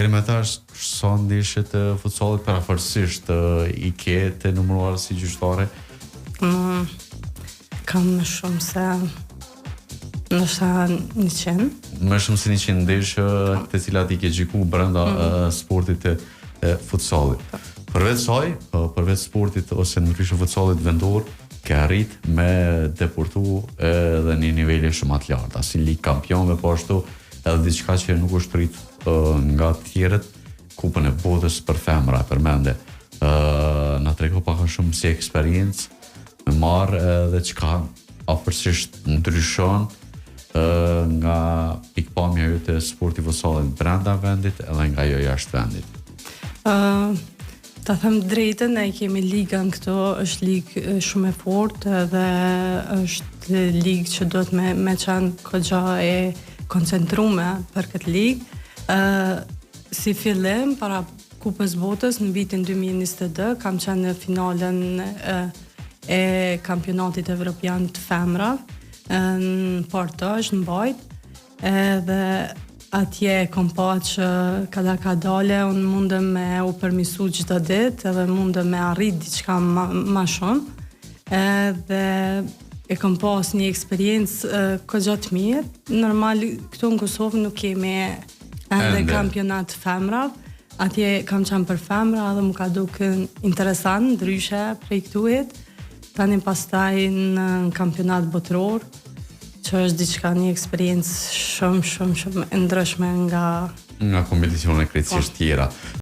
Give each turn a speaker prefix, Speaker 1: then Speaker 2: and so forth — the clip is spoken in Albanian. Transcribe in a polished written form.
Speaker 1: Elementar sa ndeshje të futsallit parafarsisht I ke të numëruar si gjyqtare?
Speaker 2: Kam më shumë se ndoshta 100.
Speaker 1: Më shumë se 100 ndeshje të cilat I ke gjyku brenda sportit të futsallit. Përveç sportit ose ndryshe futsallit vendor, ke arrit me deportu edhe një niveli shumë të lartë, si Ligë Kampionëve, po ashtu edhe diçka që nuk është prit nga të tjerët, Kupën e Botës për femra, përmende. Na trego pak a shumë si eksperiencë me marrë edhe çka afërsisht ndryshon nga pikpamja jote e sportit futsallit brenda vendit edhe nga jo jashtë vendit.
Speaker 2: Ta them drejtën, ne kemi ligën këtu, është ligë shumë e fortë dhe është ligë që duhet me qenë kogja e koncentrume për këtë ligë. Si fillim, para Kupës Botës, në vitin 2022, kam qenë në finalen e kampionatit evropian të femra, në Portozh, në Bajt, edhe atje kom pa që ka dale, unë mundëm me u përmisu çdo ditë, edhe mundëm me arrit diçka ma shumë, edhe e kom pas një eksperiencë kogja të mirë. Normal, këtu në Kosovë nuk kemi edhe kampionat femrav, atje kam qenë për femra dhe më ka duke interesant, ndryshe prej këtuit, tani pastaj në kampionat botëror, që është diçka një eksperiencë shumë e ndryshme nga
Speaker 1: kompeticione krejtësisht tjera.